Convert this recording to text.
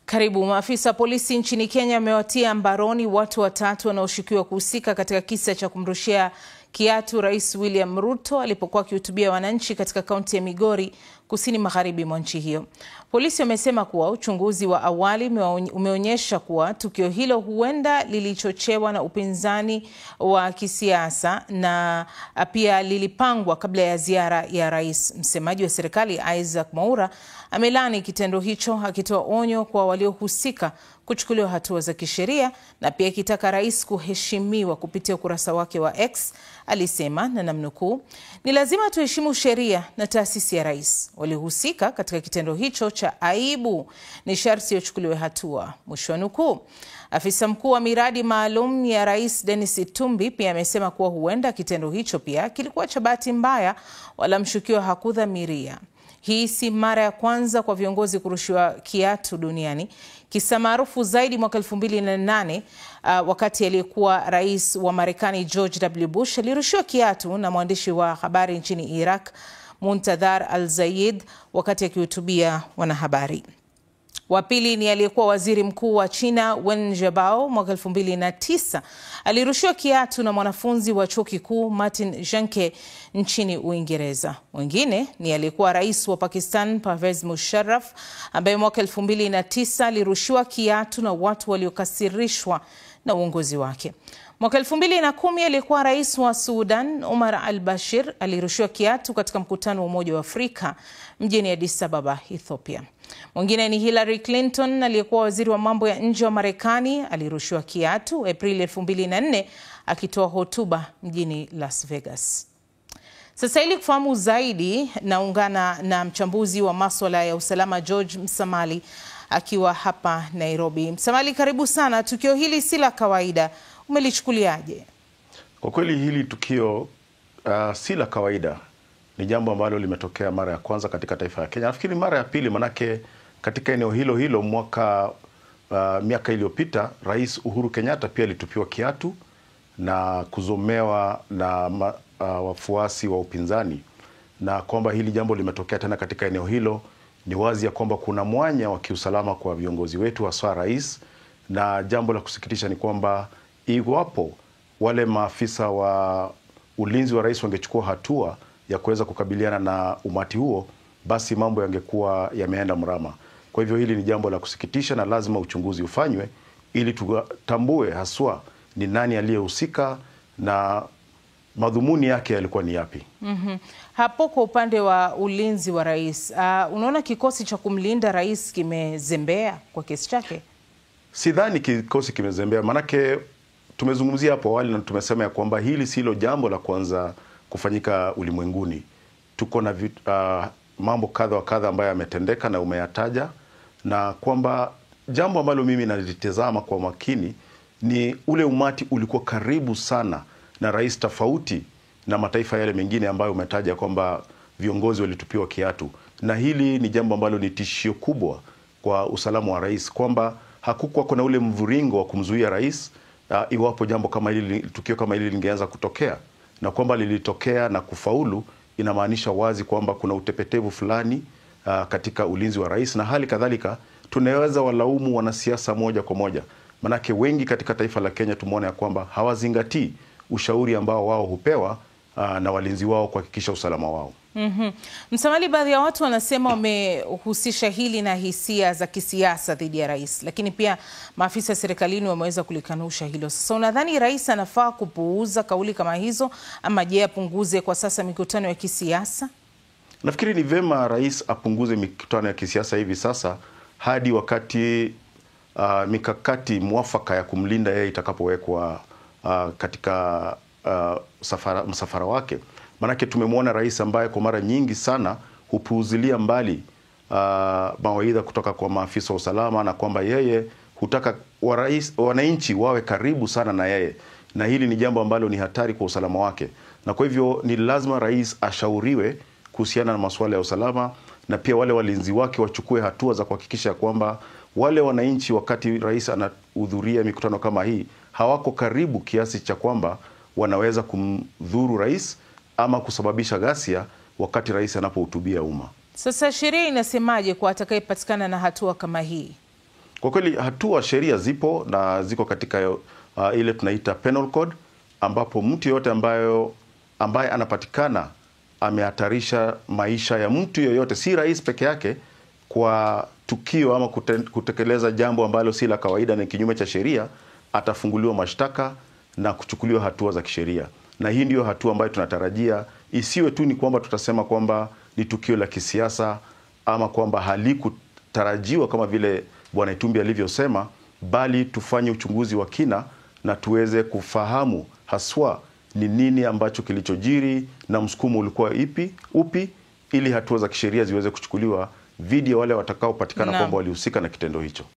Karibu. Maafisa polisi nchini Kenya wamewatia mbaroni watu watatu wanaoshukiwa kuhusika katika kisa cha kumrushia kiatu Rais William Ruto alipokuwa akihutubia wananchi katika kaunti ya Migori, kusini magharibi mwa nchi hiyo. Polisi wamesema kuwa uchunguzi wa awali umeonyesha kuwa tukio hilo huenda lilichochewa na upinzani wa kisiasa na pia lilipangwa kabla ya ziara ya rais. Msemaji wa serikali Isaac Mwaura amelani kitendo hicho, akitoa onyo kwa waliohusika kuchukuliwa hatua za kisheria na pia akitaka rais kuheshimiwa. Kupitia ukurasa wake wa X alisema, na namnukuu, "Ni lazima tuheshimu sheria na taasisi ya rais. Waliohusika katika kitendo hicho cha aibu ni sharti wachukuliwe hatua." Mwisho wa nukuu. Afisa mkuu wa miradi maalum ya rais Dennis Itumbi pia amesema kuwa huenda kitendo hicho pia kilikuwa cha bahati mbaya, wala mshukiwa hakudhamiria. Hii si mara ya kwanza kwa viongozi kurushiwa kiatu duniani. Kisa maarufu zaidi mwaka 2008 wakati aliyekuwa rais wa Marekani George W. Bush alirushiwa kiatu na mwandishi wa habari nchini Iraq Muntadhar al-Zayed wakati akihutubia wanahabari. Wa pili ni aliyekuwa waziri mkuu wa China Wen Jiabao mwaka 2009 alirushiwa kiatu na mwanafunzi wa chuo kikuu Martin Janke nchini Uingereza. Mwingine ni aliyekuwa rais wa Pakistan Pervez Musharraf ambaye mwaka 2009 alirushiwa kiatu na watu waliokasirishwa na uongozi wake. Mwaka 2010 aliyekuwa rais wa Sudan Omar al-Bashir alirushiwa kiatu katika mkutano wa Umoja wa Afrika mjini Addis Ababa, Ethiopia. Mwingine ni Hillary Clinton aliyekuwa waziri wa mambo ya nje wa Marekani, alirushiwa kiatu Aprili 2004 akitoa hotuba mjini Las Vegas. Sasa ili kufahamu zaidi, naungana na mchambuzi wa masuala ya usalama George Msamali akiwa hapa Nairobi. Msamali, karibu sana. Tukio hili si la kawaida, umelichukuliaje? Kwa kweli hili tukio si la kawaida. Ni jambo ambalo limetokea mara ya kwanza katika taifa la Kenya. Nafikiri mara ya pili, manake katika eneo hilo miaka iliyopita Rais Uhuru Kenyatta pia alitupiwa kiatu na kuzomewa na wafuasi wa upinzani, na kwamba hili jambo limetokea tena katika eneo hilo. Ni wazi ya kwamba kuna mwanya wa kiusalama kwa viongozi wetu, hasa rais, na jambo la kusikitisha ni kwamba iwapo wale maafisa wa ulinzi wa rais wangechukua hatua ya kuweza kukabiliana na umati huo, basi mambo yangekuwa yameenda mrama. Kwa hivyo hili ni jambo la kusikitisha na lazima uchunguzi ufanywe ili tutambue haswa ni nani aliyehusika na madhumuni yake yalikuwa ni yapi. Hapo kwa upande wa ulinzi wa rais, unaona kikosi cha kumlinda rais kimezembea kwa kesi chake? Sidhani kikosi kimezembea, manake tumezungumzia hapo awali na tumesema ya kwamba hili silo jambo la kwanza kufanyika ulimwenguni. Tuko na mambo kadha wa kadha ambayo yametendeka na umeyataja, na kwamba jambo ambalo mimi nalitazama kwa makini ni ule umati ulikuwa karibu sana na rais, tofauti na mataifa yale mengine ambayo umetaja kwamba viongozi walitupiwa kiatu. Na hili ni jambo ambalo ni tishio kubwa kwa usalama wa rais, kwamba hakukuwa kuna ule mvuringo wa kumzuia rais iwapo jambo kama hili, tukio kama hili lingeanza kutokea, na kwamba lilitokea na kufaulu, inamaanisha wazi kwamba kuna utepetevu fulani katika ulinzi wa rais. Na hali kadhalika tunaweza walaumu wanasiasa moja kwa moja, manake wengi katika taifa la Kenya tumeona ya kwamba hawazingatii ushauri ambao wao hupewa na walinzi wao kuhakikisha usalama wao. Msamali, baadhi ya watu wanasema wamehusisha hili na hisia za kisiasa dhidi ya rais, lakini pia maafisa serikalini wameweza kulikanusha hilo. Sasa unadhani rais anafaa kupuuza kauli kama hizo, ama je, apunguze kwa sasa mikutano ya kisiasa? Nafikiri ni vema rais apunguze mikutano ya kisiasa hivi sasa hadi wakati mikakati mwafaka ya kumlinda yeye itakapowekwa katika msafara wake. Manake tumemwona rais ambaye kwa mara nyingi sana hupuuzilia mbali mawaidha kutoka kwa maafisa wa usalama, na kwamba yeye hutaka wananchi wawe karibu sana na yeye, na hili ni jambo ambalo ni hatari kwa usalama wake. Na kwa hivyo ni lazima rais ashauriwe kuhusiana na masuala ya usalama, na pia wale walinzi wake wachukue hatua za kuhakikisha kwamba wale wananchi, wakati rais anahudhuria mikutano kama hii, hawako karibu kiasi cha kwamba wanaweza kumdhuru rais ama kusababisha ghasia wakati rais anapohutubia umma. Sasa sheria inasemaje kwa atakayepatikana na hatua kama hii? Kwa kweli sheria zipo na ziko katika ile tunaita penal code, ambapo mtu yote ambaye anapatikana amehatarisha maisha ya mtu yoyote, si rais peke yake, kwa tukio ama kutekeleza jambo ambalo si la kawaida na kinyume cha sheria, atafunguliwa mashtaka na kuchukuliwa hatua za kisheria. Na hii ndio hatua ambayo tunatarajia, isiwe tu ni kwamba tutasema kwamba ni tukio la kisiasa ama kwamba halikutarajiwa kama vile Bwana Itumbi alivyosema, bali tufanye uchunguzi wa kina na tuweze kufahamu haswa ni nini ambacho kilichojiri na msukumo ulikuwa upi, ili hatua za kisheria ziweze kuchukuliwa dhidi ya wale watakaopatikana kwamba walihusika na kitendo hicho.